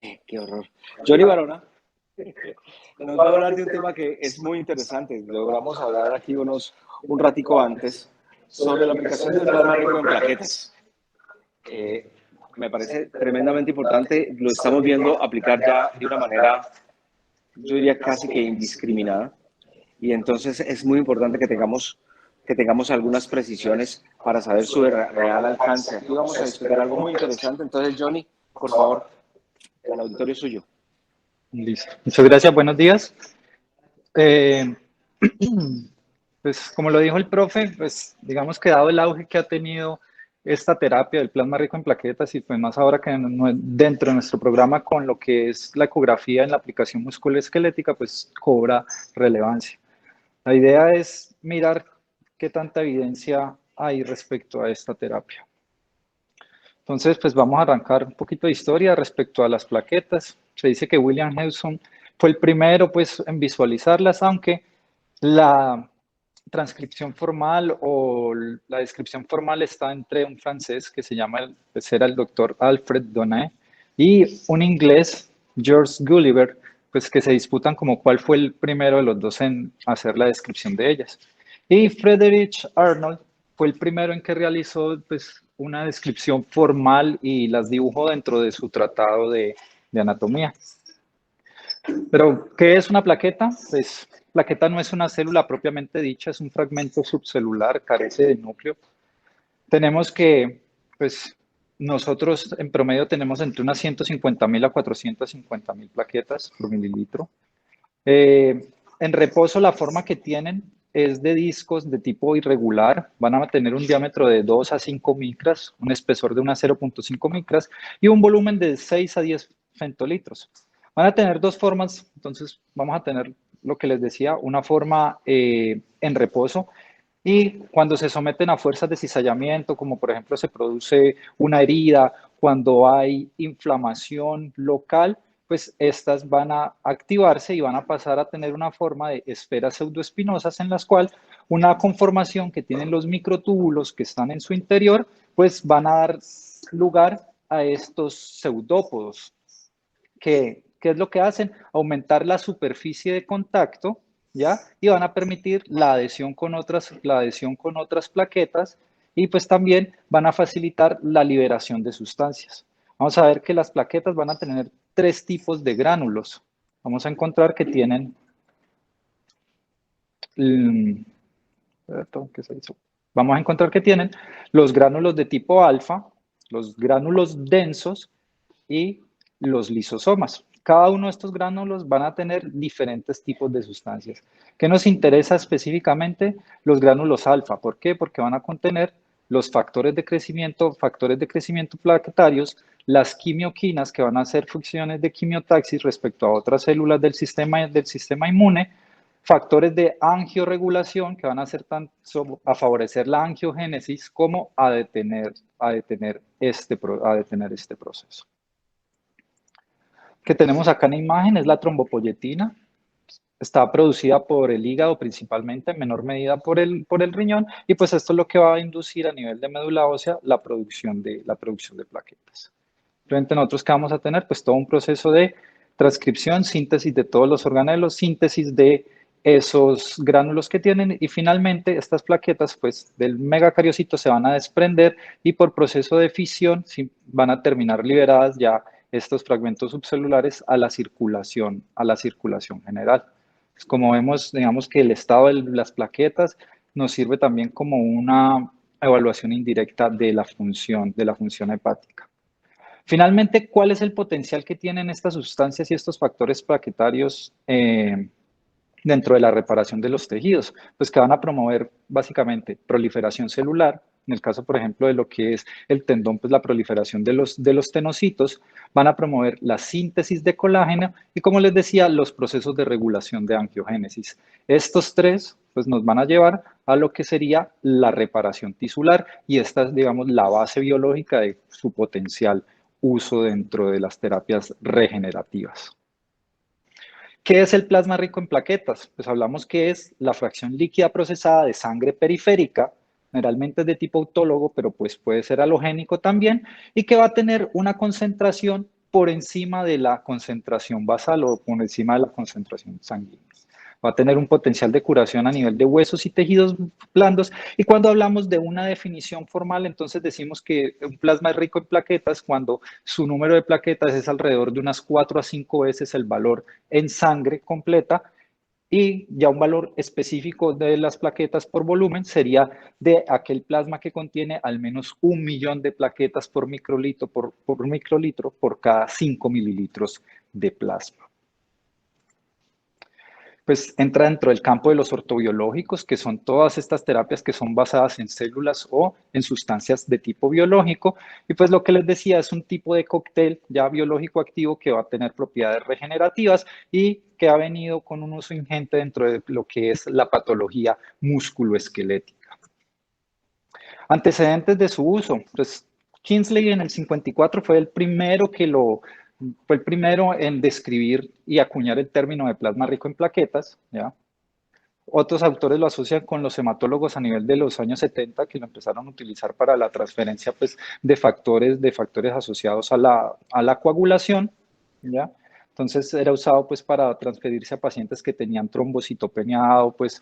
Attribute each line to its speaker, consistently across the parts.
Speaker 1: Qué horror. Johnny Barona nos va a hablar de un tema que es muy interesante. Logramos hablar aquí un ratico antes sobre la aplicación del plasma rico en plaquetas. Eh, Me parece tremendamente importante. Lo estamos viendo aplicar ya de una manera, yo diría casi que indiscriminada. Y entonces es muy importante que tengamos algunas precisiones para saber su real alcance. Aquí vamos a discutir algo muy interesante. Entonces, Johnny, por favor, el auditorio es suyo.
Speaker 2: Listo. Muchas gracias, buenos días. Eh, pues como lo dijo el profe, pues digamos que dado el auge que ha tenido esta terapia del plasma rico en plaquetas y pues más ahora que dentro de nuestro programa con lo que es la ecografía en la aplicación musculoesquelética, pues cobra relevancia. La idea es mirar qué tanta evidencia hay respecto a esta terapia. Entonces, pues vamos a arrancar un poquito de historia respecto a las plaquetas. Se dice que William Hewson fue el primero pues, en visualizarlas, aunque la transcripción formal o la descripción formal está entre un francés que se llama, pues era el doctor Alfred Donnet, y un inglés, George Gulliver, pues que se disputan como cuál fue el primero de los dos en hacer la descripción de ellas. Y Frederick Arnold fue el primero en que realizó pues, una descripción formal y las dibujó dentro de su tratado de anatomía. Pero, ¿qué es una plaqueta? Pues plaqueta no es una célula propiamente dicha, es un fragmento subcelular, carece de núcleo. Tenemos que, pues, nosotros en promedio tenemos entre unas 150.000 a 450.000 plaquetas por mililitro. En reposo, la forma que tienen es de discos de tipo irregular. Van a tener un diámetro de 2 a 5 micras, un espesor de unas 0.5 micras y un volumen de 6 a 10 femtolitros. Van a tener dos formas, entonces vamos a tener lo que les decía, una forma en reposo y cuando se someten a fuerzas de cizallamiento, como por ejemplo se produce una herida, cuando hay inflamación local, pues estas van a activarse y van a pasar a tener una forma de esferas pseudoespinosas en las cuales una conformación que tienen los microtúbulos que están en su interior, pues van a dar lugar a estos pseudópodos. ¿Qué es lo que hacen? Aumentar la superficie de contacto, ¿ya? Y van a permitir la adhesión con otras plaquetas y pues también van a facilitar la liberación de sustancias. Vamos a ver que las plaquetas van a tener tres tipos de gránulos. Vamos a encontrar que tienen, ¿qué se hizo? Vamos a encontrar que tienen los gránulos de tipo alfa, los gránulos densos y los lisosomas. Cada uno de estos gránulos van a tener diferentes tipos de sustancias. ¿Qué nos interesa específicamente? Los gránulos alfa. ¿Por qué? Porque van a contener los factores de crecimiento plaquetarios, las quimioquinas que van a hacer funciones de quimiotaxis respecto a otras células del sistema inmune, factores de angioregulación que van a hacer tanto a favorecer la angiogénesis como a detener este proceso. Que tenemos acá en la imagen es la trombopoyetina. Está producida por el hígado principalmente, en menor medida por el riñón, y pues esto es lo que va a inducir a nivel de médula ósea la producción de plaquetas. Frente a nosotros, ¿qué vamos a tener? Pues todo un proceso de transcripción, síntesis de todos los organelos, síntesis de esos gránulos que tienen y finalmente estas plaquetas pues del megacariocito se van a desprender y por proceso de fisión van a terminar liberadas ya estos fragmentos subcelulares a la circulación general. Pues como vemos, digamos que el estado de las plaquetas nos sirve también como una evaluación indirecta de la función hepática. Finalmente, ¿cuál es el potencial que tienen estas sustancias y estos factores plaquetarios dentro de la reparación de los tejidos? Pues que van a promover básicamente proliferación celular, en el caso, por ejemplo, de lo que es el tendón, pues la proliferación de los tenocitos, van a promover la síntesis de colágeno y, como les decía, los procesos de regulación de angiogénesis. Estos tres, pues nos van a llevar a lo que sería la reparación tisular y esta es, digamos, la base biológica de su potencial uso dentro de las terapias regenerativas. ¿Qué es el plasma rico en plaquetas? Pues hablamos que es la fracción líquida procesada de sangre periférica, generalmente es de tipo autólogo, pero pues puede ser halogénico también, y que va a tener una concentración por encima de la concentración basal o por encima de la concentración sanguínea. Va a tener un potencial de curación a nivel de huesos y tejidos blandos. Y cuando hablamos de una definición formal, entonces decimos que un plasma es rico en plaquetas cuando su número de plaquetas es alrededor de unas 4 a 5 veces el valor en sangre completa. Y ya un valor específico de las plaquetas por volumen sería de aquel plasma que contiene al menos 1.000.000 de plaquetas por microlitro por cada 5 mililitros de plasma. Pues entra dentro del campo de los ortobiológicos, que son todas estas terapias que son basadas en células o en sustancias de tipo biológico. Y pues lo que les decía es un tipo de cóctel ya biológico activo que va a tener propiedades regenerativas y que ha venido con un uso ingente dentro de lo que es la patología musculoesquelética. Antecedentes de su uso, pues Kingsley en el 54 fue el primero en describir y acuñar el término de plasma rico en plaquetas, ¿ya? Otros autores lo asocian con los hematólogos a nivel de los años 70, que lo empezaron a utilizar para la transferencia pues, de factores asociados a la coagulación, ¿ya? Entonces era usado pues, para transferirse a pacientes que tenían trombocitopenia o pues,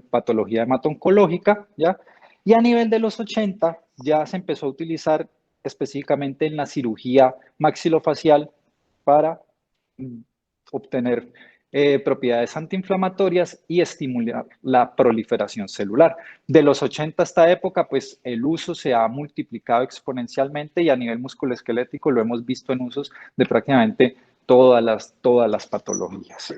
Speaker 2: patología hemato-oncológica, ¿ya? Y a nivel de los 80 ya se empezó a utilizar específicamente en la cirugía maxilofacial para obtener propiedades antiinflamatorias y estimular la proliferación celular. De los 80 a esta época, pues el uso se ha multiplicado exponencialmente y a nivel musculoesquelético lo hemos visto en usos de prácticamente todas las patologías.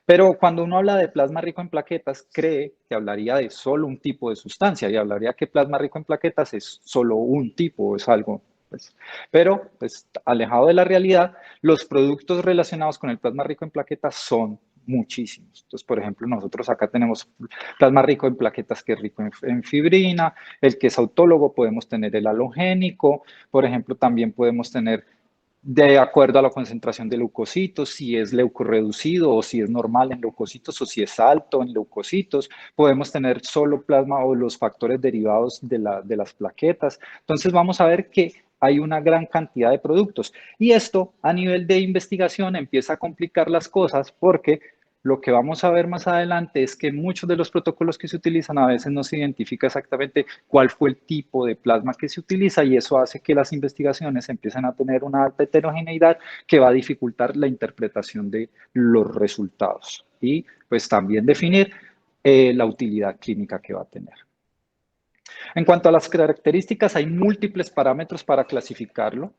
Speaker 2: Pero cuando uno habla de plasma rico en plaquetas, cree que hablaría de solo un tipo de sustancia y hablaría que plasma rico en plaquetas es solo un tipo, es algo. Pero, alejado de la realidad, los productos relacionados con el plasma rico en plaquetas son muchísimos. Entonces, por ejemplo, nosotros acá tenemos plasma rico en plaquetas que es rico en fibrina, el que es autólogo, podemos tener el halogénico, por ejemplo, también podemos tener de acuerdo a la concentración de leucocitos, si es leucorreducido o si es normal en leucocitos o si es alto en leucocitos. Podemos tener solo plasma o los factores derivados de las plaquetas. Entonces vamos a ver que hay una gran cantidad de productos. Y esto a nivel de investigación empieza a complicar las cosas porque lo que vamos a ver más adelante es que muchos de los protocolos que se utilizan a veces no se identifica exactamente cuál fue el tipo de plasma que se utiliza y eso hace que las investigaciones empiecen a tener una alta heterogeneidad que va a dificultar la interpretación de los resultados y pues también definir la utilidad clínica que va a tener. En cuanto a las características, hay múltiples parámetros para clasificarlo.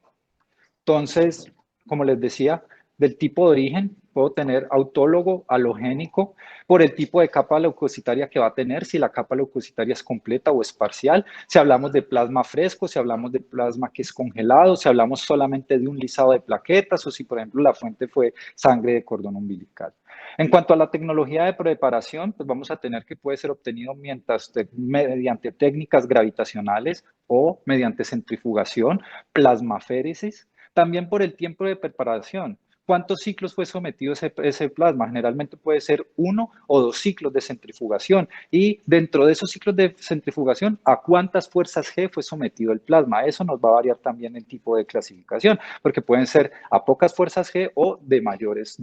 Speaker 2: Entonces, como les decía, del tipo de origen, puedo tener autólogo, halogénico, por el tipo de capa leucocitaria que va a tener, si la capa leucocitaria es completa o es parcial, si hablamos de plasma fresco, si hablamos de plasma que es congelado, si hablamos solamente de un lisado de plaquetas o si, por ejemplo, la fuente fue sangre de cordón umbilical. En cuanto a la tecnología de preparación, pues vamos a tener que puede ser obtenido mediante técnicas gravitacionales o mediante centrifugación, plasmaféresis, también por el tiempo de preparación. ¿Cuántos ciclos fue sometido ese plasma? Generalmente puede ser 1 o 2 ciclos de centrifugación. Y dentro de esos ciclos de centrifugación, ¿a cuántas fuerzas G fue sometido el plasma? Eso nos va a variar también el tipo de clasificación, porque pueden ser a pocas fuerzas G o de mayores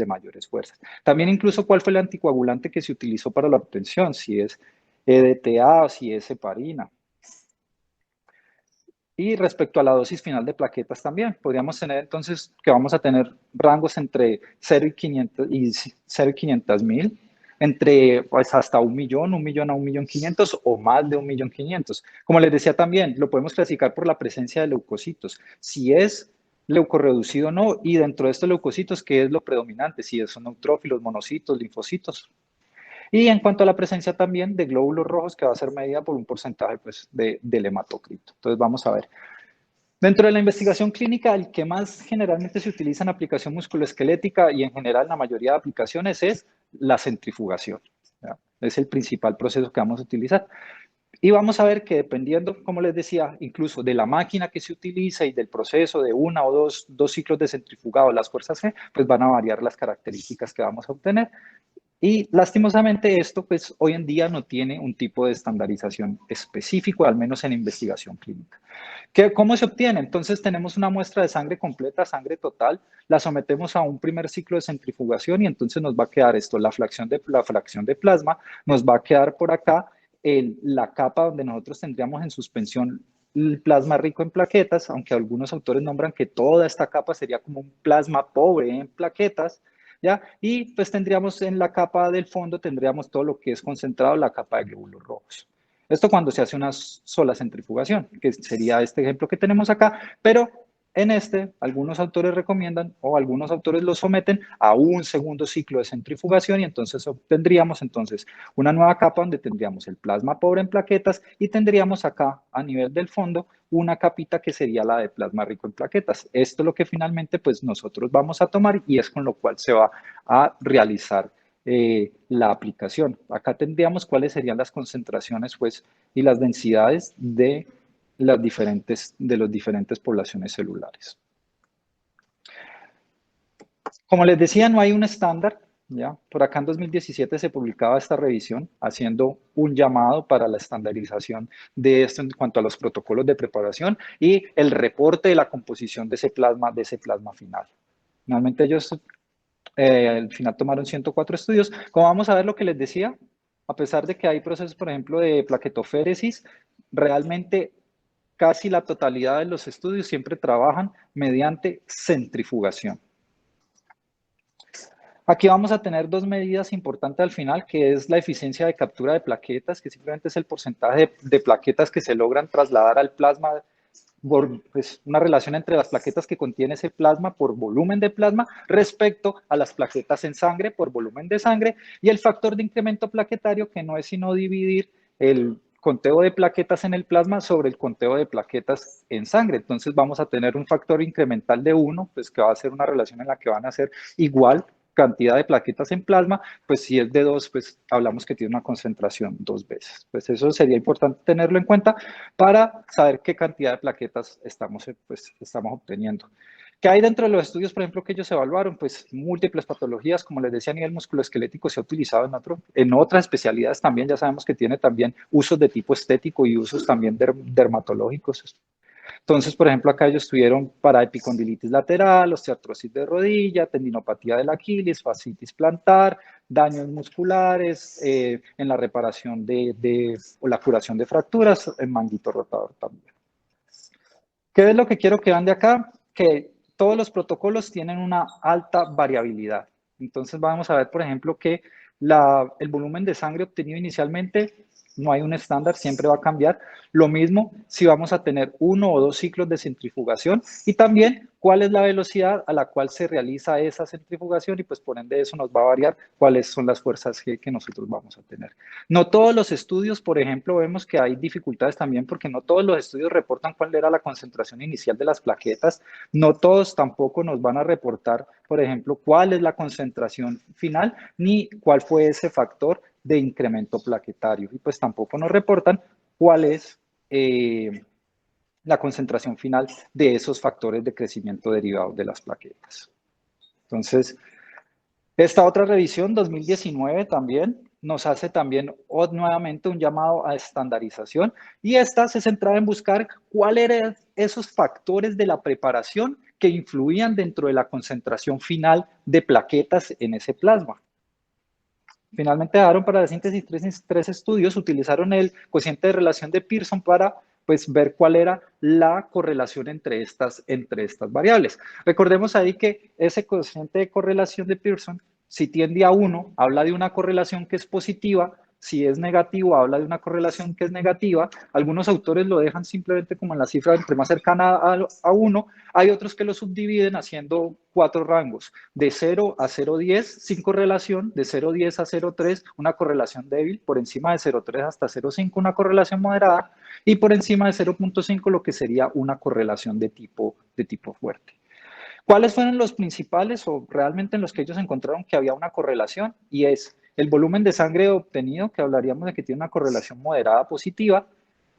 Speaker 2: fuerzas. También incluso cuál fue el anticoagulante que se utilizó para la obtención, si es EDTA o si es heparina. Y respecto a la dosis final de plaquetas también, podríamos tener entonces que vamos a tener rangos entre 0 y 500.000, entre pues, hasta 1.000.000, 1.000.000 a 1.500.000 o más de 1.500.000. Como les decía también, lo podemos clasificar por la presencia de leucocitos. Si es leucorreducido o no, y dentro de estos leucocitos, ¿qué es lo predominante? Si son neutrófilos, monocitos, linfocitos. Y en cuanto a la presencia también de glóbulos rojos, que va a ser medida por un porcentaje pues, del hematocrito. Entonces vamos a ver. Dentro de la investigación clínica, el que más generalmente se utiliza en aplicación musculoesquelética y en general en la mayoría de aplicaciones es la centrifugación. ¿Ya? Es el principal proceso que vamos a utilizar. Y vamos a ver que dependiendo, como les decía, incluso de la máquina que se utiliza y del proceso de una o dos ciclos de centrifugado, las fuerzas G, pues van a variar las características que vamos a obtener. Y lastimosamente esto, pues hoy en día no tiene un tipo de estandarización específico, al menos en investigación clínica. ¿Cómo se obtiene? Entonces tenemos una muestra de sangre completa, sangre total, la sometemos a un primer ciclo de centrifugación y entonces nos va a quedar esto, la fracción de plasma, nos va a quedar por acá la capa donde nosotros tendríamos en suspensión el plasma rico en plaquetas, aunque algunos autores nombran que toda esta capa sería como un plasma pobre en plaquetas, ¿ya? Y pues tendríamos en la capa del fondo, tendríamos todo lo que es concentrado, la capa de glóbulos rojos. Esto cuando se hace una sola centrifugación, que sería este ejemplo que tenemos acá, pero en este algunos autores recomiendan o algunos autores lo someten a un segundo ciclo de centrifugación y entonces obtendríamos entonces una nueva capa donde tendríamos el plasma pobre en plaquetas y tendríamos acá a nivel del fondo una capita que sería la de plasma rico en plaquetas. Esto es lo que finalmente pues nosotros vamos a tomar y es con lo cual se va a realizar la aplicación. Acá tendríamos cuáles serían las concentraciones pues, y las densidades de las diferentes poblaciones celulares. Como les decía, no hay un estándar. ¿Ya? Por acá en 2017 se publicaba esta revisión haciendo un llamado para la estandarización de esto en cuanto a los protocolos de preparación y el reporte de la composición de ese plasma final. Finalmente ellos al final tomaron 104 estudios. Como vamos a ver lo que les decía, a pesar de que hay procesos, por ejemplo, de plaquetoféresis, realmente casi la totalidad de los estudios siempre trabajan mediante centrifugación. Aquí vamos a tener dos medidas importantes al final, que es la eficiencia de captura de plaquetas, que simplemente es el porcentaje de plaquetas que se logran trasladar al plasma por pues, una relación entre las plaquetas que contiene ese plasma por volumen de plasma respecto a las plaquetas en sangre por volumen de sangre y el factor de incremento plaquetario que no es sino dividir el conteo de plaquetas en el plasma sobre el conteo de plaquetas en sangre. Entonces vamos a tener un factor incremental de 1, pues que va a ser una relación en la que van a ser igual cantidad de plaquetas en plasma, pues si es de 2, pues hablamos que tiene una concentración 2 veces. Pues eso sería importante tenerlo en cuenta para saber qué cantidad de plaquetas estamos obteniendo. ¿Qué hay dentro de los estudios, por ejemplo, que ellos evaluaron? Pues múltiples patologías, como les decía, a nivel musculoesquelético se ha utilizado en otras especialidades también, ya sabemos que tiene también usos de tipo estético y usos también dermatológicos. Entonces, por ejemplo, acá ellos tuvieron para epicondilitis lateral, osteoartrosis de rodilla, tendinopatía del Aquiles, fascitis plantar, daños musculares, en la reparación o la curación de fracturas, en manguito rotador también. ¿Qué es lo que quiero que vean de acá? Que todos los protocolos tienen una alta variabilidad. Entonces vamos a ver, por ejemplo, que el volumen de sangre obtenido inicialmente no hay un estándar, siempre va a cambiar. Lo mismo si vamos a tener 1 o 2 ciclos de centrifugación y también cuál es la velocidad a la cual se realiza esa centrifugación y pues por ende eso nos va a variar cuáles son las fuerzas G que nosotros vamos a tener. No todos los estudios, por ejemplo, vemos que hay dificultades también porque no todos los estudios reportan cuál era la concentración inicial de las plaquetas, no todos tampoco nos van a reportar, por ejemplo, cuál es la concentración final ni cuál fue ese factor de incremento plaquetario y pues tampoco nos reportan cuál es la concentración final de esos factores de crecimiento derivados de las plaquetas. Entonces, esta otra revisión, 2019 también, nos hace también nuevamente un llamado a estandarización y esta se centraba en buscar cuáles eran esos factores de la preparación que influían dentro de la concentración final de plaquetas en ese plasma. Finalmente daron para la síntesis tres estudios, utilizaron el cociente de relación de Pearson para pues, ver cuál era la correlación entre estas variables. Recordemos ahí que ese cociente de correlación de Pearson, si tiende a 1, habla de una correlación que es positiva, si es negativo, habla de una correlación que es negativa. Algunos autores lo dejan simplemente como en la cifra entre más cercana a 1. Hay otros que lo subdividen haciendo 4 rangos. De 0 a 0,10 sin correlación, de 0,10 a 0,3 una correlación débil, por encima de 0,3 hasta 0,5 una correlación moderada y por encima de 0,5 lo que sería una correlación de tipo fuerte. ¿Cuáles fueron los principales o realmente en los que ellos encontraron que había una correlación? Y es el volumen de sangre obtenido, que hablaríamos de que tiene una correlación moderada positiva.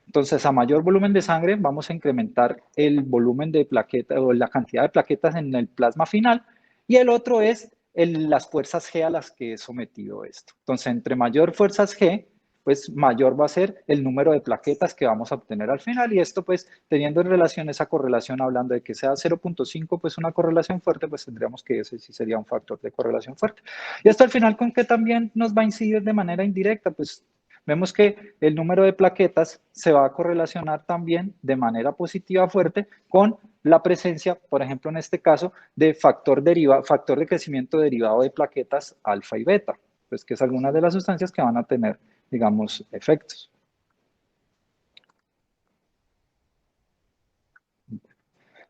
Speaker 2: Entonces, a mayor volumen de sangre, vamos a incrementar el volumen de plaquetas o la cantidad de plaquetas en el plasma final. Y el otro es las fuerzas G a las que es sometido esto. Entonces, entre mayor fuerzas G, pues mayor va a ser el número de plaquetas que vamos a obtener al final. Y esto, pues, teniendo en relación esa correlación, hablando de que sea 0.5, pues una correlación fuerte, pues tendríamos que ese sí sería un factor de correlación fuerte. Y esto al final, ¿con qué también nos va a incidir de manera indirecta? Pues vemos que el número de plaquetas se va a correlacionar también de manera positiva fuerte con la presencia, por ejemplo, en este caso, de factor de crecimiento derivado de plaquetas alfa y beta, pues que es alguna de las sustancias que van a tener, digamos, efectos.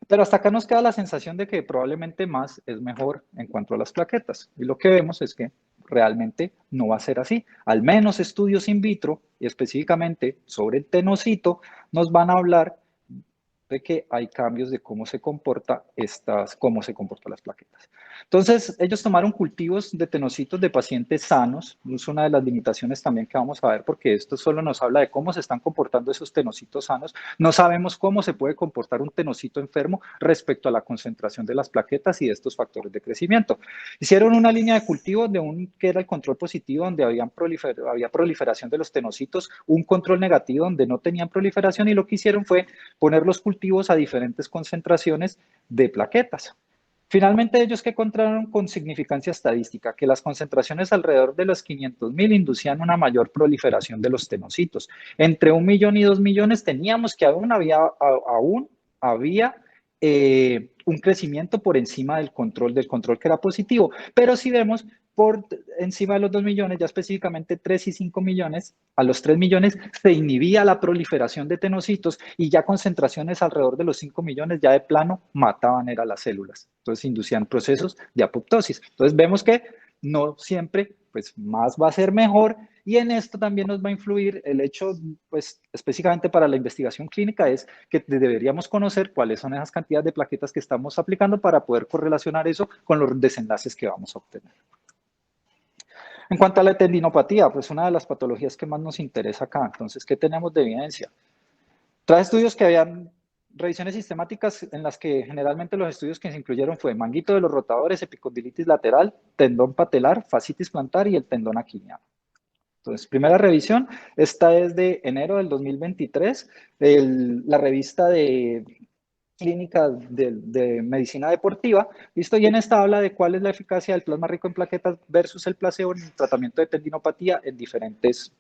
Speaker 2: Pero hasta acá nos queda la sensación de que probablemente más es mejor en cuanto a las plaquetas. Y lo que vemos es que realmente no va a ser así. Al menos estudios in vitro, y específicamente sobre el tenocito, nos van a hablar de que hay cambios de cómo se comportan las plaquetas. Entonces, ellos tomaron cultivos de tenocitos de pacientes sanos. Es una de las limitaciones también que vamos a ver, porque esto solo nos habla de cómo se están comportando esos tenocitos sanos. No sabemos cómo se puede comportar un tenocito enfermo respecto a la concentración de las plaquetas y de estos factores de crecimiento. Hicieron una línea de cultivo que era el control positivo, donde había proliferación de los tenocitos, un control negativo donde no tenían proliferación, y lo que hicieron fue poner los cultivos a diferentes concentraciones de plaquetas. Finalmente, ellos que encontraron con significancia estadística, que las concentraciones alrededor de los 500.000 inducían una mayor proliferación de los tenocitos. Entre 1 millón y 2 millones teníamos que aún había un crecimiento por encima del control que era positivo. Pero si vemos por encima de los 2 millones, ya específicamente 3 y 5 millones, a los 3 millones se inhibía la proliferación de tenocitos, y ya concentraciones alrededor de los 5 millones ya de plano mataban las células. Entonces inducían procesos de apoptosis. Entonces vemos que no siempre, pues más va a ser mejor, y en esto también nos va a influir el hecho, pues específicamente para la investigación clínica, es que deberíamos conocer cuáles son esas cantidades de plaquetas que estamos aplicando para poder correlacionar eso con los desenlaces que vamos a obtener. En cuanto a la tendinopatía, pues una de las patologías que más nos interesa acá. Entonces, ¿qué tenemos de evidencia? Tras estudios que habían revisiones sistemáticas en las que generalmente los estudios que se incluyeron fue manguito de los rotadores, epicondilitis lateral, tendón patelar, fascitis plantar y el tendón aquiliano. Entonces, primera revisión, esta es de enero del 2023, la revista de clínica de medicina deportiva, ¿listo? Y en esta habla de cuál es la eficacia del plasma rico en plaquetas versus el placebo en el tratamiento de tendinopatía en diferentes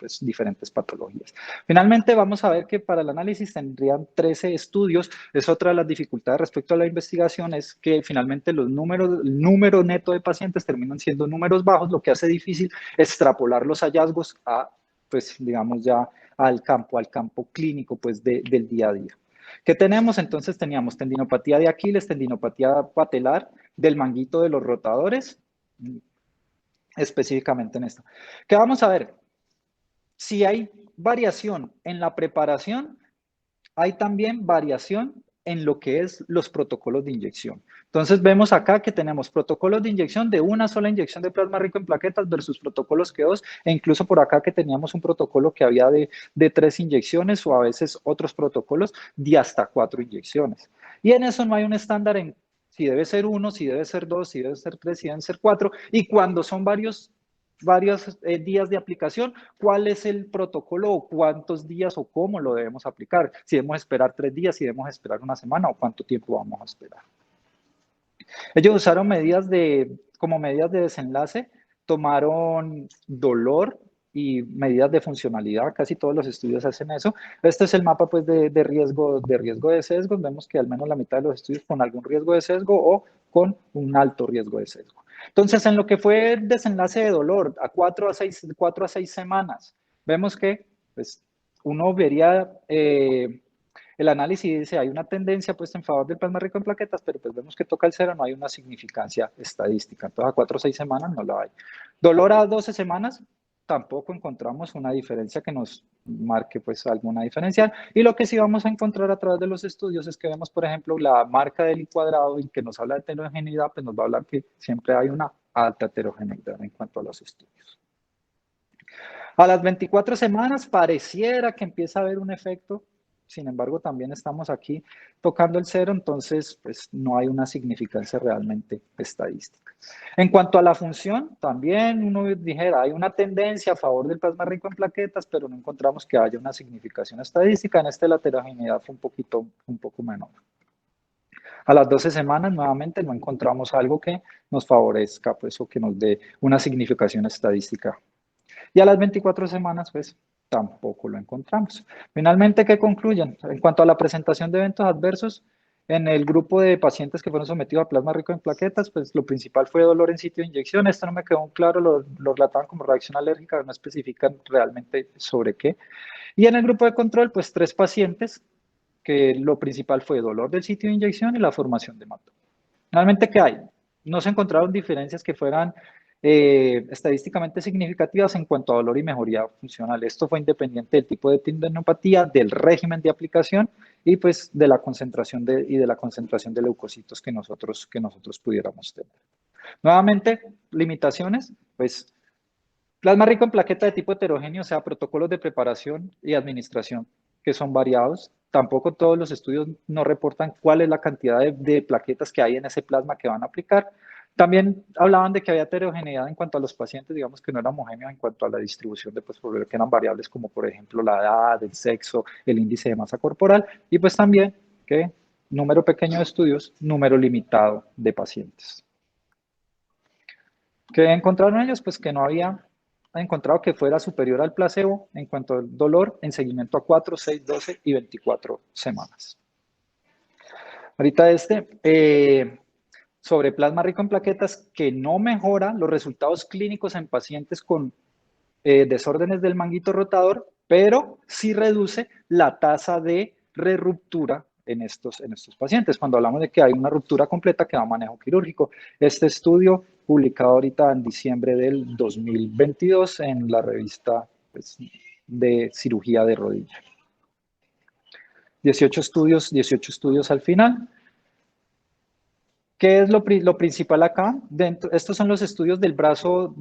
Speaker 2: patologías. Finalmente, vamos a ver que para el análisis tendrían 13 estudios. Es otra de las dificultades respecto a la investigación, es que finalmente el número neto de pacientes terminan siendo números bajos, lo que hace difícil extrapolar los hallazgos a, pues, digamos ya al campo clínico, pues, del día a día. ¿Qué tenemos? Entonces teníamos tendinopatía de Aquiles, tendinopatía patelar, del manguito de los rotadores, específicamente en esto. ¿Qué vamos a ver? Si hay variación en la preparación, hay también variación en lo que es los protocolos de inyección. Entonces vemos acá que tenemos protocolos de inyección de una sola inyección de plasma rico en plaquetas versus protocolos que 2, e incluso por acá que teníamos un protocolo que había de 3 inyecciones, o a veces otros protocolos de hasta 4 inyecciones. Y en eso no hay un estándar en si debe ser 1, si debe ser 2, si debe ser 3, si deben ser 4, y cuando son varios días de aplicación, cuál es el protocolo o cuántos días o cómo lo debemos aplicar, si debemos esperar 3 días, si debemos esperar una semana o cuánto tiempo vamos a esperar. Ellos usaron como medidas de desenlace, tomaron dolor y medidas de funcionalidad. Casi todos los estudios hacen eso. Este es el mapa, pues, de riesgo de sesgo. Vemos que al menos la mitad de los estudios con algún riesgo de sesgo o con un alto riesgo de sesgo. Entonces, en lo que fue el desenlace de dolor a 4 a 6 semanas, vemos que, pues, uno vería el análisis, dice hay una tendencia puesta en favor del plasma rico en plaquetas, pero pues vemos que toca el 0, no hay una significancia estadística. Entonces a 4 o 6 semanas no la hay. Dolor a 12 semanas, tampoco encontramos una diferencia que nos marque, pues, alguna diferencial. Y lo que sí vamos a encontrar a través de los estudios es que vemos, por ejemplo, la marca del I cuadrado, y que nos habla de heterogeneidad, pues nos va a hablar que siempre hay una alta heterogeneidad en cuanto a los estudios. A las 24 semanas pareciera que empieza a haber un efecto sin embargo, también estamos aquí tocando el cero, entonces pues no hay una significancia realmente estadística. En cuanto a la función, también uno dijera, hay una tendencia a favor del plasma rico en plaquetas, pero no encontramos que haya una significación estadística. En este la heterogeneidad fue un poco menor. A las 12 semanas, nuevamente, no encontramos algo que nos favorezca, pues, o que nos dé una significación estadística. Y a las 24 semanas, pues, tampoco lo encontramos. Finalmente, ¿qué concluyen? En cuanto a la presentación de eventos adversos, en el grupo de pacientes que fueron sometidos a plasma rico en plaquetas, pues lo principal fue dolor en sitio de inyección. Esto no me quedó claro, lo relataban como reacción alérgica, no especifican realmente sobre qué. Y en el grupo de control, pues 3 pacientes, que lo principal fue dolor del sitio de inyección y la formación de hematoma. Finalmente, ¿qué hay? No se encontraron diferencias que fueran estadísticamente significativas en cuanto a dolor y mejoría funcional. Esto fue independiente del tipo de tendinopatía, del régimen de aplicación y pues de la concentración de leucocitos que nosotros pudiéramos tener. Nuevamente, limitaciones, pues plasma rico en plaqueta de tipo heterogéneo, o sea, protocolos de preparación y administración que son variados. Tampoco todos los estudios nos reportan cuál es la cantidad de plaquetas que hay en ese plasma que van a aplicar. También hablaban de que había heterogeneidad en cuanto a los pacientes, digamos que no era homogéneo en cuanto a la distribución de, pues, que eran variables como por ejemplo la edad, el sexo, el índice de masa corporal y pues también que número pequeño de estudios, número limitado de pacientes. ¿Qué encontraron ellos? Pues que no había encontrado que fuera superior al placebo en cuanto al dolor en seguimiento a 4, 6, 12 y 24 semanas. Ahorita sobre plasma rico en plaquetas que no mejora los resultados clínicos en pacientes con desórdenes del manguito rotador, pero sí reduce la tasa de reruptura en estos pacientes. Cuando hablamos de que hay una ruptura completa que va a manejo quirúrgico. Este estudio, publicado ahorita en diciembre del 2022 en la revista pues, de cirugía de rodilla. 18 estudios al final. ¿Qué es lo principal acá? Estos son los estudios del brazo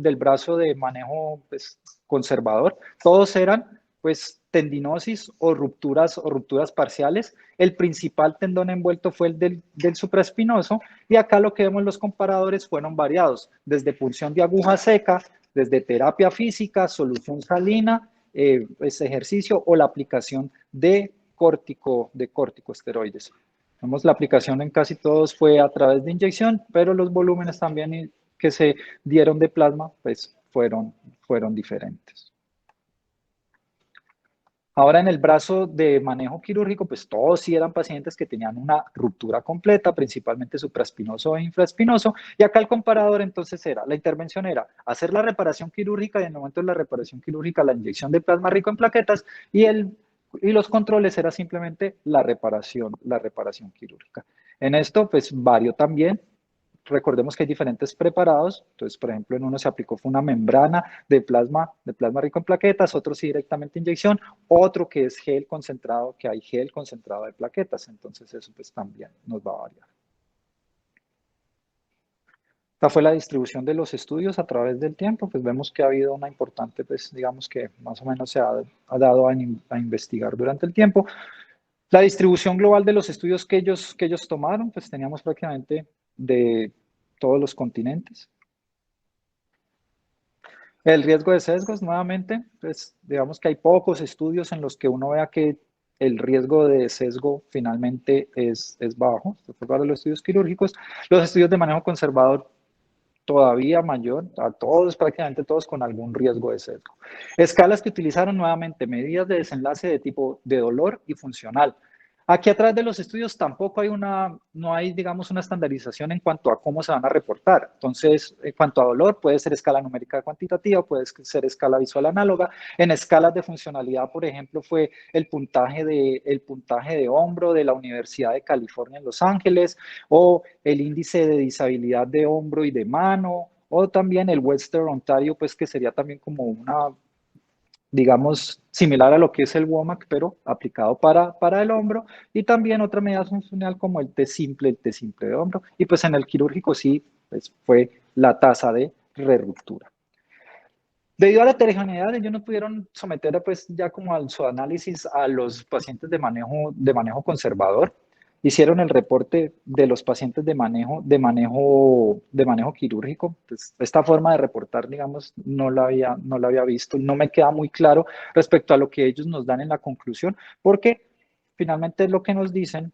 Speaker 2: de manejo pues, conservador. Todos eran pues, tendinosis o rupturas parciales. El principal tendón envuelto fue el del supraespinoso y acá lo que vemos los comparadores fueron variados, desde punción de aguja seca, desde terapia física, solución salina, pues, ejercicio o la aplicación de corticosteroides. Vemos la aplicación en casi todos fue a través de inyección, pero los volúmenes también que se dieron de plasma pues fueron diferentes. Ahora en el brazo de manejo quirúrgico, pues todos sí eran pacientes que tenían una ruptura completa, principalmente supraespinoso e infraespinoso, y acá el comparador entonces la intervención era hacer la reparación quirúrgica y en el momento de la reparación quirúrgica la inyección de plasma rico en plaquetas y los controles era simplemente la reparación quirúrgica. En esto, pues varió también. Recordemos que hay diferentes preparados. Entonces, por ejemplo, en uno se aplicó fue una membrana de plasma rico en plaquetas, otro sí directamente inyección, otro que es gel concentrado, que hay gel concentrado de plaquetas. Entonces, eso pues también nos va a variar. Esta fue la distribución de los estudios a través del tiempo, pues vemos que ha habido una importante, pues digamos que más o menos se ha dado a investigar durante el tiempo. La distribución global de los estudios que ellos tomaron, pues teníamos prácticamente de todos los continentes. El riesgo de sesgos, nuevamente, pues digamos que hay pocos estudios en los que uno vea que el riesgo de sesgo finalmente es bajo, para los estudios quirúrgicos. Los estudios de manejo conservador todavía mayor, a todos, prácticamente todos con algún riesgo de sesgo. Escalas que utilizaron nuevamente, medidas de desenlace de tipo de dolor y funcional. Aquí atrás de los estudios tampoco no hay, digamos, una estandarización en cuanto a cómo se van a reportar. Entonces, en cuanto a dolor, puede ser escala numérica cuantitativa, puede ser escala visual análoga. En escalas de funcionalidad, por ejemplo, fue el puntaje de hombro de la Universidad de California en Los Ángeles, o el índice de disabilidad de hombro y de mano, o también el Western Ontario, pues que sería también como una, digamos, similar a lo que es el WOMAC, pero aplicado para el hombro, y también otra medida funcional como el T-simple de hombro, y pues en el quirúrgico sí, pues fue la tasa de reruptura. Debido a la heterogeneidad, ellos no pudieron someter pues ya como al su análisis a los pacientes de manejo conservador. Hicieron el reporte de los pacientes de manejo quirúrgico. Pues, esta forma de reportar, digamos, no la había visto. No me queda muy claro respecto a lo que ellos nos dan en la conclusión, porque finalmente lo que nos dicen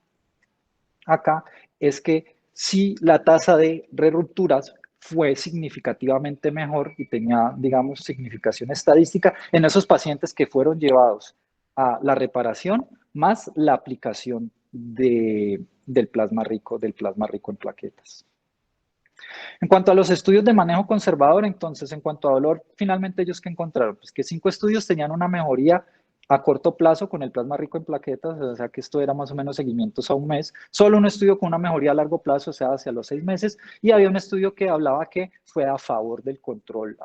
Speaker 2: acá es que si la tasa de rerupturas fue significativamente mejor y tenía, digamos, significación estadística en esos pacientes que fueron llevados a la reparación más la aplicación del plasma rico en plaquetas. En cuanto a los estudios de manejo conservador, entonces, en cuanto a dolor, finalmente ellos que encontraron, pues que 5 estudios tenían una mejoría a corto plazo con el plasma rico en plaquetas, o sea que esto era más o menos seguimientos a un mes, solo un estudio con una mejoría a largo plazo, o sea, hacia los 6 meses, y había un estudio que hablaba que fue a favor del control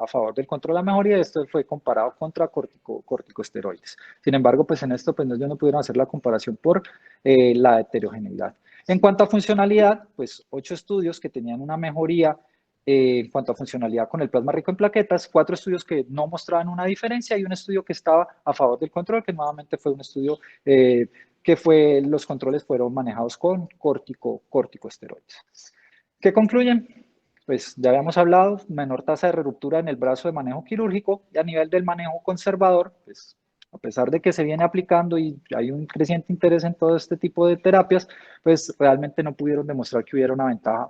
Speaker 2: la mejoría, esto fue comparado contra corticosteroides. Sin embargo, pues en esto pues ellos no pudieron hacer la comparación por la heterogeneidad. En cuanto a funcionalidad, pues 8 estudios que tenían una mejoría en cuanto a funcionalidad con el plasma rico en plaquetas, 4 estudios que no mostraban una diferencia y un estudio que estaba a favor del control, que nuevamente fue un estudio los controles fueron manejados con corticosteroides. ¿Qué concluyen? Pues ya habíamos hablado, menor tasa de ruptura en el brazo de manejo quirúrgico y a nivel del manejo conservador, pues a pesar de que se viene aplicando y hay un creciente interés en todo este tipo de terapias, pues realmente no pudieron demostrar que hubiera una ventaja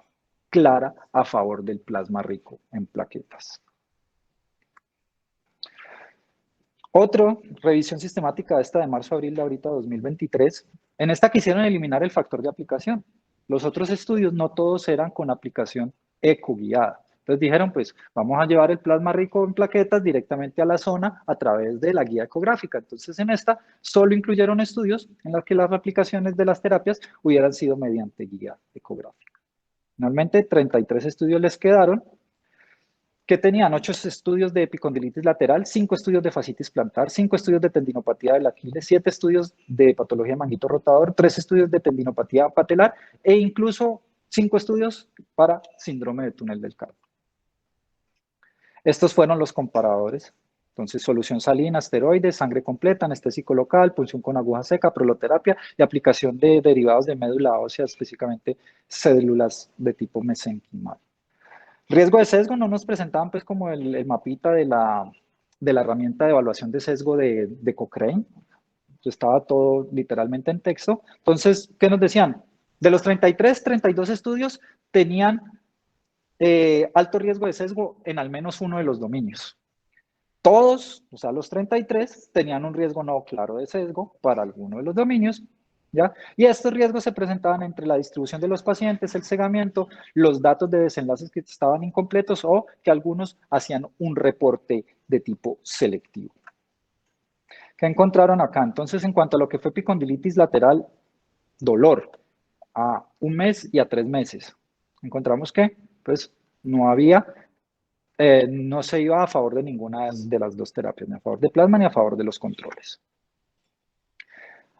Speaker 2: clara a favor del plasma rico en plaquetas. Otro, revisión sistemática esta de marzo-abril de ahorita 2023. En esta quisieron eliminar el factor de aplicación. Los otros estudios no todos eran con aplicación ecoguiada. Entonces dijeron, pues vamos a llevar el plasma rico en plaquetas directamente a la zona a través de la guía ecográfica. Entonces en esta solo incluyeron estudios en los que las aplicaciones de las terapias hubieran sido mediante guía ecográfica. Finalmente, 33 estudios les quedaron, que tenían 8 estudios de epicondilitis lateral, 5 estudios de fascitis plantar, 5 estudios de tendinopatía del Aquiles, 7 estudios de patología de manguito rotador, 3 estudios de tendinopatía patelar e incluso 5 estudios para síndrome de túnel del carpo. Estos fueron los comparadores. Entonces, solución salina, esteroides, sangre completa, anestésico local, punción con aguja seca, proloterapia y aplicación de derivados de médula ósea, específicamente células de tipo mesenquimal. Riesgo de sesgo no nos presentaban pues como el mapita de la herramienta de evaluación de sesgo de Cochrane. Estaba todo literalmente en texto. Entonces, ¿qué nos decían? De los 33, 32 estudios tenían alto riesgo de sesgo en al menos uno de los dominios. Todos, o sea, los 33 tenían un riesgo no claro de sesgo para alguno de los dominios, ¿ya? Y estos riesgos se presentaban entre la distribución de los pacientes, el cegamiento, los datos de desenlaces que estaban incompletos o que algunos hacían un reporte de tipo selectivo. ¿Qué encontraron acá? Entonces, en cuanto a lo que fue epicondilitis lateral, dolor a un mes y a 3 meses, encontramos que pues no había no se iba a favor de ninguna de las dos terapias, ni a favor de plasma ni a favor de los controles.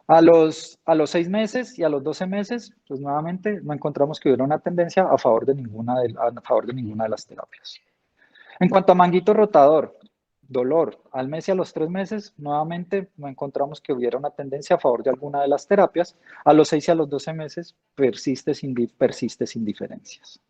Speaker 2: A los 6 meses y a los 12 meses, pues nuevamente no encontramos que hubiera una tendencia a favor de ninguna de las terapias. En cuanto a manguito rotador, dolor al mes y a los 3 meses, nuevamente no encontramos que hubiera una tendencia a favor de alguna de las terapias. A los 6 y a los 12 meses persiste sin diferencias.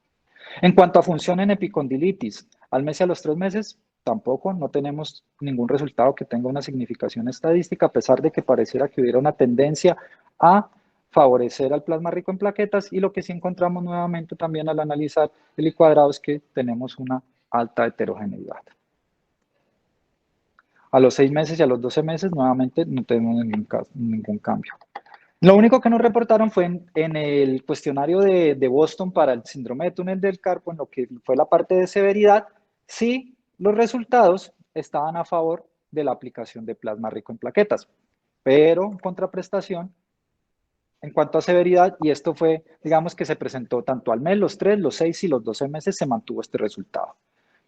Speaker 2: En cuanto a función en epicondilitis, al mes y a los 3 meses, tampoco no tenemos ningún resultado que tenga una significación estadística, a pesar de que pareciera que hubiera una tendencia a favorecer al plasma rico en plaquetas, y lo que sí encontramos nuevamente también al analizar el licuadrado es que tenemos una alta heterogeneidad. A los 6 meses y a los 12 meses, nuevamente no tenemos ningún cambio. Lo único que nos reportaron fue en el cuestionario de Boston para el síndrome de túnel del carpo, en lo que fue la parte de severidad, sí los resultados estaban a favor de la aplicación de plasma rico en plaquetas, pero en contraprestación en cuanto a severidad, y esto fue, digamos que se presentó tanto al mes, los 3, los 6 y los 12 meses se mantuvo este resultado.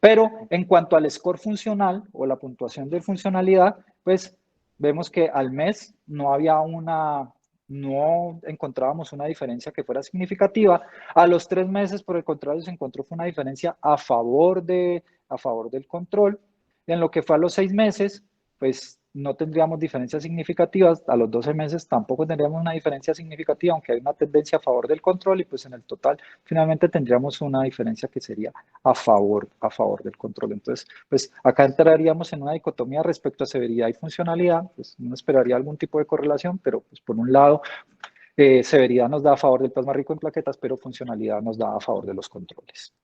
Speaker 2: Pero en cuanto al score funcional o la puntuación de funcionalidad, pues vemos que al mes no encontrábamos una diferencia que fuera significativa. A los 3 meses, por el contrario, se encontró una diferencia a favor del control. En lo que fue a los 6 meses, pues no tendríamos diferencias significativas, a los 12 meses tampoco tendríamos una diferencia significativa, aunque hay una tendencia a favor del control y pues en el total finalmente tendríamos una diferencia que sería a favor del control. Entonces, pues acá entraríamos en una dicotomía respecto a severidad y funcionalidad, pues uno esperaría algún tipo de correlación, pero pues por un lado, severidad nos da a favor del plasma rico en plaquetas, pero funcionalidad nos da a favor de los controles.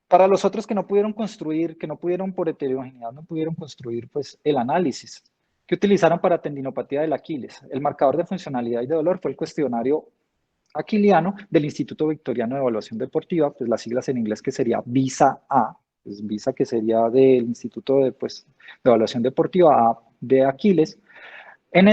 Speaker 2: Para los otros que no pudieron construir, que no pudieron por heterogeneidad, no pudieron construir pues el análisis que utilizaron para tendinopatía del Aquiles. El marcador de funcionalidad y de dolor fue el cuestionario aquiliano del Instituto Victoriano de Evaluación Deportiva, pues las siglas en inglés que sería VISA-A, pues VISA que sería del Instituto de, pues, de Evaluación Deportiva A de Aquiles. En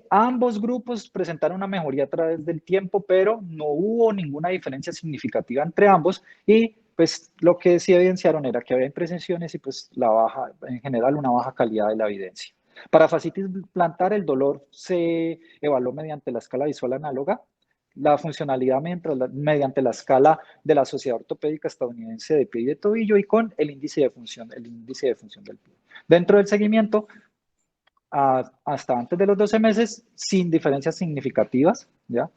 Speaker 2: ambos grupos presentaron una mejoría a través del tiempo, pero no hubo ninguna diferencia significativa entre ambos y pues lo que sí evidenciaron era que había imprecisiones y pues en general una baja calidad de la evidencia. Para fascitis plantar el dolor se evaluó mediante la escala visual análoga, la funcionalidad mediante la escala de la Sociedad Ortopédica Estadounidense de Pie y de Tobillo y con el índice de función del pie. Dentro del seguimiento, hasta antes de los 12 meses sin diferencias significativas, ¿ya?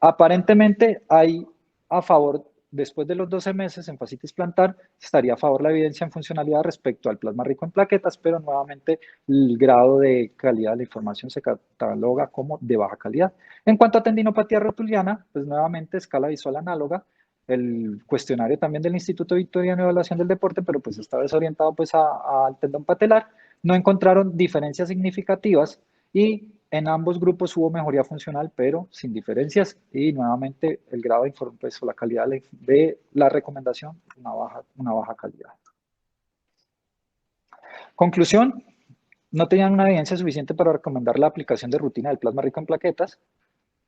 Speaker 2: Aparentemente hay a favor, después de los 12 meses en fascitis plantar, estaría a favor la evidencia en funcionalidad respecto al plasma rico en plaquetas, pero nuevamente el grado de calidad de la información se cataloga como de baja calidad. En cuanto a tendinopatía rotuliana, pues nuevamente escala visual análoga, el cuestionario también del Instituto Victoriano de Evaluación del Deporte, pero pues esta vez orientado pues al tendón patelar, no encontraron diferencias significativas y en ambos grupos hubo mejoría funcional, pero sin diferencias y nuevamente el grado de informe, pues, o la calidad de la recomendación, una baja calidad. Conclusión, no tenían una evidencia suficiente para recomendar la aplicación de rutina del plasma rico en plaquetas.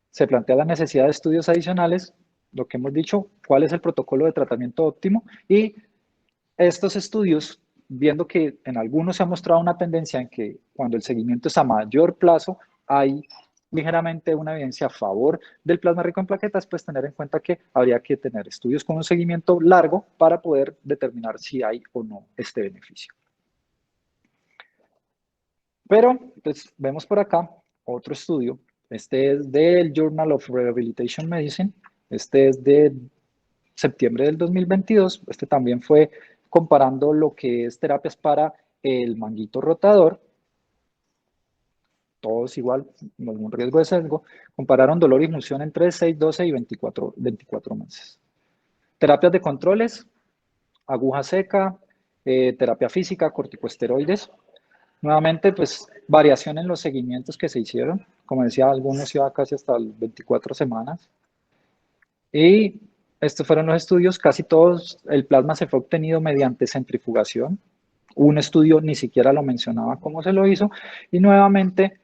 Speaker 2: Se plantea la necesidad de estudios adicionales, lo que hemos dicho, cuál es el protocolo de tratamiento óptimo y estos estudios, viendo que en algunos se ha mostrado una tendencia en que cuando el seguimiento es a mayor plazo, hay ligeramente una evidencia a favor del plasma rico en plaquetas, pues tener en cuenta que habría que tener estudios con un seguimiento largo para poder determinar si hay o no este beneficio. Pero, pues vemos por acá otro estudio. Este es del Journal of Rehabilitation Medicine. Este es de septiembre del 2022. Este también fue comparando lo que es terapias para el manguito rotador. Todos igual, ningún riesgo de sesgo. Compararon dolor y función entre 6, 12 y 24 meses. Terapias de controles, aguja seca, terapia física, corticosteroides. Nuevamente, pues, variación en los seguimientos que se hicieron. Como decía, algunos iba casi hasta 24 semanas. Y estos fueron los estudios. Casi todos, el plasma se fue obtenido mediante centrifugación. Un estudio ni siquiera lo mencionaba cómo se lo hizo. Y nuevamente,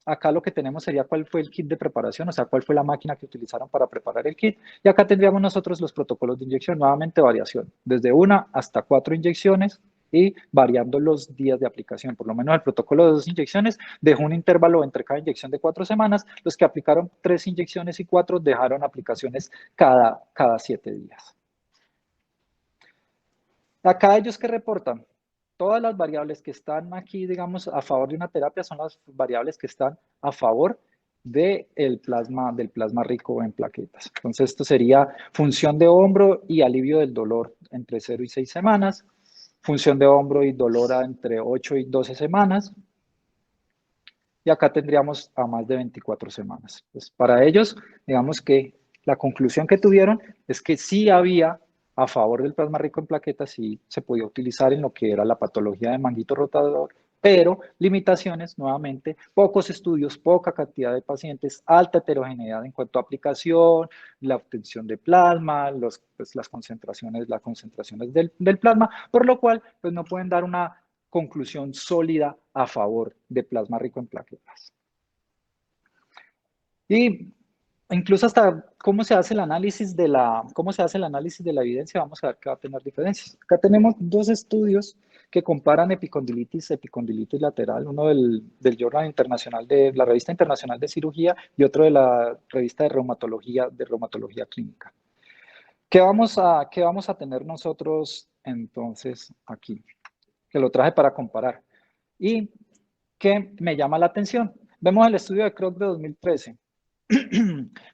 Speaker 2: acá lo que tenemos sería cuál fue el kit de preparación, o sea, cuál fue la máquina que utilizaron para preparar el kit. Y acá tendríamos nosotros los protocolos de inyección, nuevamente variación, desde 1 hasta 4 inyecciones y variando los días de aplicación. Por lo menos el protocolo de 2 inyecciones dejó un intervalo entre cada inyección de 4 semanas. Los que aplicaron 3 inyecciones y 4 dejaron aplicaciones cada 7 días. Acá ellos que reportan, todas las variables que están aquí, digamos, a favor de una terapia son las variables que están a favor del plasma rico en plaquetas. Entonces, esto sería función de hombro y alivio del dolor entre 0 y 6 semanas, función de hombro y dolor entre 8 y 12 semanas, y acá tendríamos a más de 24 semanas. Pues para ellos, digamos que la conclusión que tuvieron es que sí había a favor del plasma rico en plaquetas, sí se podía utilizar en lo que era la patología de manguito rotador, pero limitaciones, nuevamente, pocos estudios, poca cantidad de pacientes, alta heterogeneidad en cuanto a aplicación, la obtención de plasma, pues las concentraciones del plasma, por lo cual pues no pueden dar una conclusión sólida a favor de plasma rico en plaquetas. Y incluso hasta cómo se hace el análisis de la evidencia, vamos a ver que va a tener diferencias. Acá tenemos 2 estudios que comparan epicondilitis lateral, uno del Journal Internacional de la Revista Internacional de Cirugía y otro de la Revista de Reumatología Clínica. ¿Qué vamos a tener nosotros entonces aquí, que lo traje para comparar. Y que me llama la atención. Vemos el estudio de Kroc de 2013.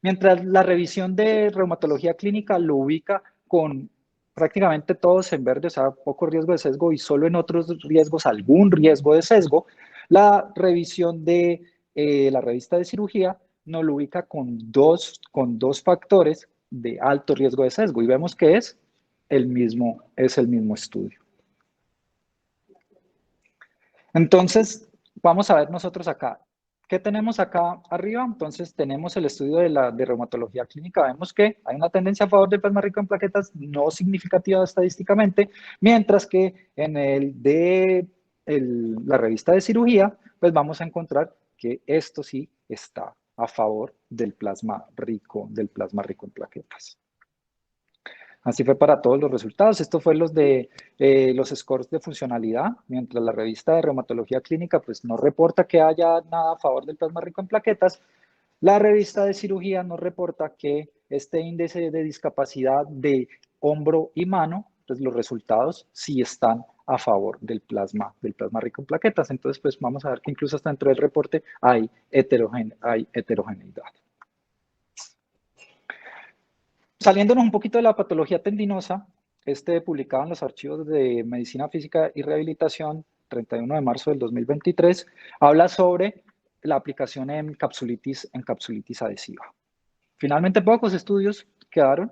Speaker 2: Mientras la revisión de reumatología clínica lo ubica con prácticamente todos en verde, o sea, poco riesgo de sesgo y solo en otros riesgos algún riesgo de sesgo, la revisión de la revista de cirugía nos lo ubica con dos factores de alto riesgo de sesgo y vemos que es el mismo estudio. Entonces, vamos a ver nosotros acá. ¿Qué tenemos acá arriba? Entonces, tenemos el estudio de reumatología clínica. Vemos que hay una tendencia a favor del plasma rico en plaquetas no significativa estadísticamente, mientras que en el de la revista de cirugía, pues vamos a encontrar que esto sí está a favor del plasma rico en plaquetas. Así fue para todos los resultados. Esto fue los de los scores de funcionalidad, mientras la revista de reumatología clínica pues no reporta que haya nada a favor del plasma rico en plaquetas. La revista de cirugía nos reporta que este índice de discapacidad de hombro y mano, pues los resultados sí están a favor del plasma rico en plaquetas. Entonces, pues vamos a ver que incluso hasta dentro del reporte hay heterogeneidad. Saliéndonos un poquito de la patología tendinosa, publicado en los archivos de Medicina Física y Rehabilitación, 31 de marzo del 2023, habla sobre la aplicación en capsulitis adhesiva. Finalmente, pocos estudios quedaron.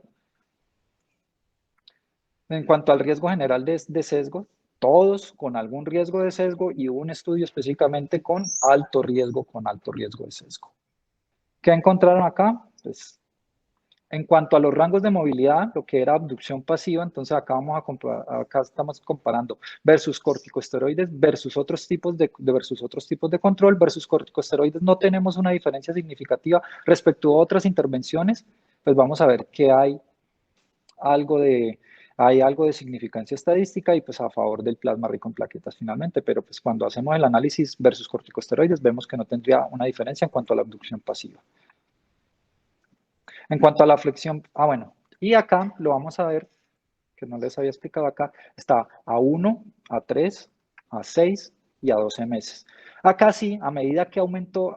Speaker 2: En cuanto al riesgo general de sesgo, todos con algún riesgo de sesgo y un estudio específicamente con alto riesgo de sesgo. ¿Qué encontraron acá? Pues, en cuanto a los rangos de movilidad, lo que era abducción pasiva, entonces acá, acá estamos comparando versus corticosteroides versus otros tipos de control versus corticosteroides. No tenemos una diferencia significativa respecto a otras intervenciones. Pues vamos a ver que hay algo de significancia estadística y pues a favor del plasma rico en plaquetas finalmente, pero pues cuando hacemos el análisis versus corticosteroides vemos que no tendría una diferencia en cuanto a la abducción pasiva. En cuanto a la flexión, bueno, y acá lo vamos a ver, que no les había explicado acá, está a 1, a 3, a 6 y a 12 meses. Acá sí, a medida que aumentó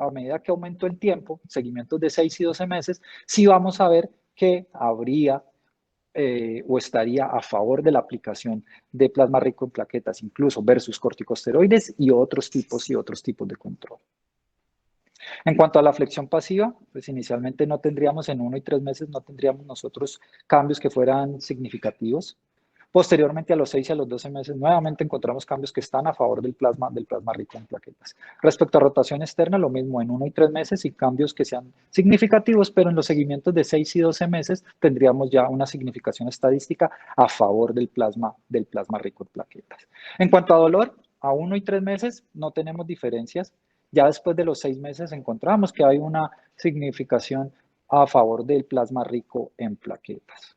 Speaker 2: el tiempo, seguimientos de 6 y 12 meses, sí vamos a ver que habría o estaría a favor de la aplicación de plasma rico en plaquetas, incluso versus corticosteroides y otros tipos de control. En cuanto a la flexión pasiva, pues inicialmente no tendríamos en 1 y 3 meses, no tendríamos nosotros cambios que fueran significativos. Posteriormente a los 6 y a los 12 meses nuevamente encontramos cambios que están a favor del plasma rico en plaquetas. Respecto a rotación externa, lo mismo en 1 y 3 meses y cambios que sean significativos, pero en los seguimientos de 6 y 12 meses tendríamos ya una significación estadística a favor del plasma rico en plaquetas. En cuanto a dolor, a 1 y 3 meses no tenemos diferencias. Ya después de los 6 meses encontramos que hay una significación a favor del plasma rico en plaquetas.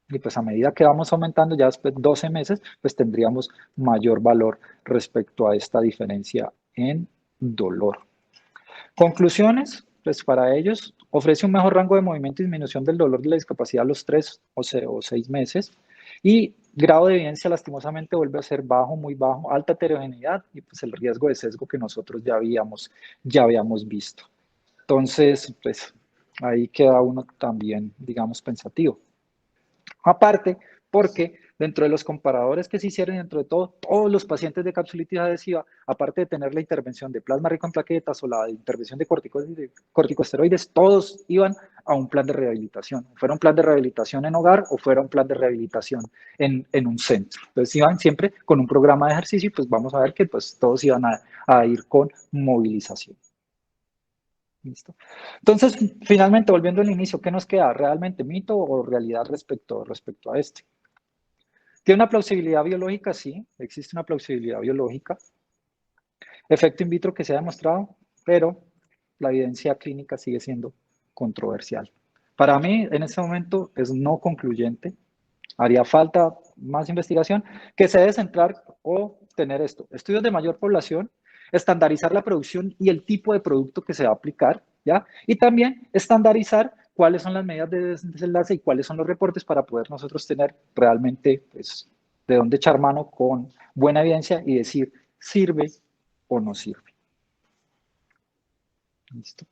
Speaker 2: Y pues a medida que vamos aumentando, ya después de 12 meses, pues tendríamos mayor valor respecto a esta diferencia en dolor. Conclusiones, pues para ellos ofrece un mejor rango de movimiento y disminución del dolor de la discapacidad a los 3 o 6 meses. Y grado de evidencia lastimosamente vuelve a ser bajo, muy bajo, alta heterogeneidad y pues el riesgo de sesgo que nosotros ya habíamos visto. Entonces, pues ahí queda uno también, digamos, pensativo. Aparte, porque dentro de los comparadores que se hicieron, dentro de todos los pacientes de capsulitis adhesiva, aparte de tener la intervención de plasma rico en plaquetas o la intervención de corticosteroides, todos iban a un plan de rehabilitación. Fuera un plan de rehabilitación en hogar o fuera un plan de rehabilitación en un centro. Entonces iban siempre con un programa de ejercicio y pues vamos a ver que pues todos iban a ir con movilización. ¿Listo? Entonces, finalmente, volviendo al inicio, ¿qué nos queda? ¿Realmente mito o realidad respecto a este? ¿Tiene una plausibilidad biológica? Sí, existe una plausibilidad biológica. Efecto in vitro que se ha demostrado, pero la evidencia clínica sigue siendo controversial. Para mí, en este momento, es no concluyente. Haría falta más investigación que se debe centrar o tener estudios de mayor población, estandarizar la producción y el tipo de producto que se va a aplicar, ¿ya? Y también estandarizar cuáles son las medidas de desenlace y cuáles son los reportes para poder nosotros tener realmente pues, de dónde echar mano con buena evidencia y decir, ¿sirve o no sirve? ¿Listo?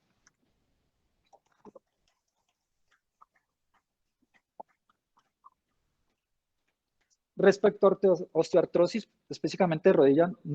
Speaker 2: Respecto a osteoartrosis, específicamente de rodilla,